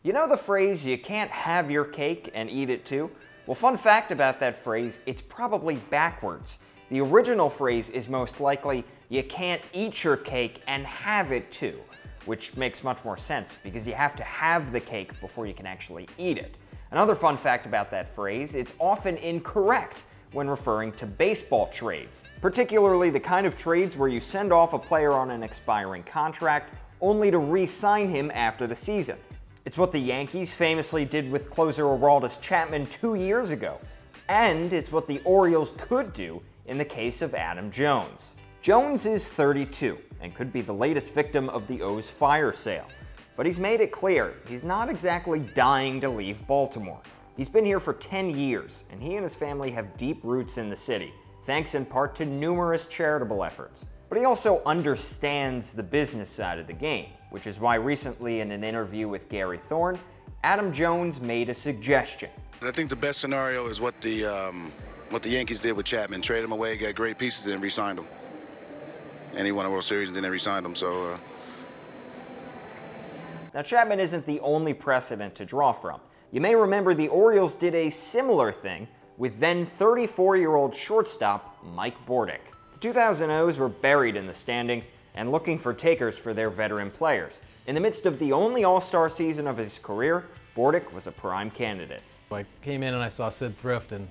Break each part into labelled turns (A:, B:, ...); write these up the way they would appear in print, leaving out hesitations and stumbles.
A: You know the phrase, you can't have your cake and eat it too? Well, fun fact about that phrase, it's probably backwards. The original phrase is most likely, you can't eat your cake and have it too, which makes much more sense because you have to have the cake before you can actually eat it. Another fun fact about that phrase, it's often incorrect when referring to baseball trades, particularly the kind of trades where you send off a player on an expiring contract only to re-sign him after the season. It's what the Yankees famously did with closer Aroldis Chapman 2 years ago, and it's what the Orioles could do in the case of Adam Jones. Jones is 32 and could be the latest victim of the O's fire sale, but he's made it clear he's not exactly dying to leave Baltimore. He's been here for 10 years, and he and his family have deep roots in the city, thanks in part to numerous charitable efforts. But he also understands the business side of the game, which is why recently in an interview with Gary Thorne, Adam Jones made a suggestion.
B: I think the best scenario is what the Yankees did with Chapman. Trade him away, got great pieces, and then re-signed him. And he won a World Series and then they re-signed him, so...
A: Now Chapman isn't the only precedent to draw from. You may remember the Orioles did a similar thing with then 34-year-old shortstop Mike Bordick. The 2000 O's were buried in the standings and looking for takers for their veteran players. In the midst of the only All-Star season of his career, Bordick was a prime candidate.
C: I came in and I saw Sid Thrift and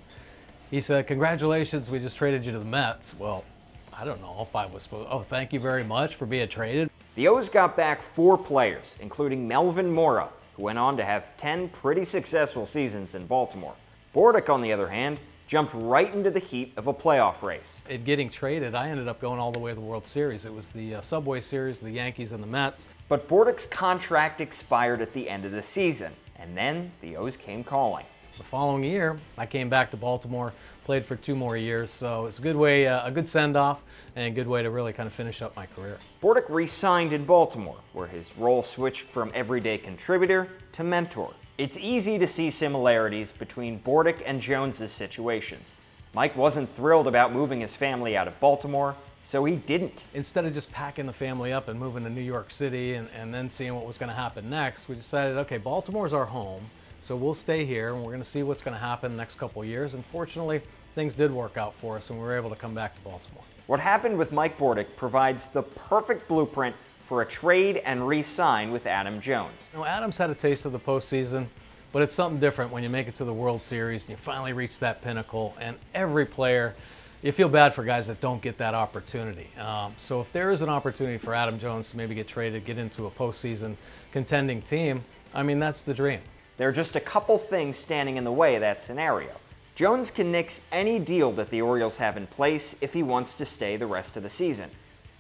C: he said, "Congratulations, we just traded you to the Mets." Well, I don't know if I was supposed, oh, thank you very much for being traded.
A: The O's got back 4 players, including Melvin Mora, who went on to have 10 pretty successful seasons in Baltimore. Bordick, on the other hand, jumped right into the heat of a playoff race.
C: In getting traded, I ended up going all the way to the World Series. It was the Subway Series, the Yankees and the Mets.
A: But Bordick's contract expired at the end of the season, and then the O's came calling.
C: The following year, I came back to Baltimore, played for 2 more years, so it's a good way, a good send-off, and a good way to really kind of finish up my career.
A: Bordick re-signed in Baltimore, where his role switched from everyday contributor to mentor. It's easy to see similarities between Bordick and Jones's situations. Mike wasn't thrilled about moving his family out of Baltimore, so he didn't.
C: Instead of just packing the family up and moving to New York City and then seeing what was going to happen next, we decided, okay, Baltimore's our home, so we'll stay here and we're going to see what's going to happen the next couple of years. And fortunately, things did work out for us and we were able to come back to Baltimore.
A: What happened with Mike Bordick provides the perfect blueprint for a trade and re-sign with Adam Jones.
C: You know, Adam's had a taste of the postseason, but it's something different when you make it to the World Series and you finally reach that pinnacle. And every player, you feel bad for guys that don't get that opportunity. So if there is an opportunity for Adam Jones to maybe get traded, get into a postseason contending team, I mean, that's the dream.
A: There are just a couple things standing in the way of that scenario. Jones can nix any deal that the Orioles have in place if he wants to stay the rest of the season.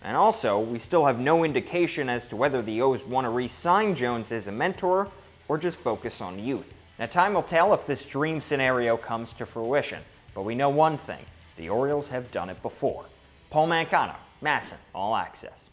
A: And also, we still have no indication as to whether the O's want to re-sign Jones as a mentor or just focus on youth. Now, time will tell if this dream scenario comes to fruition, but we know one thing, the Orioles have done it before. Paul Mancano, MASN, All Access.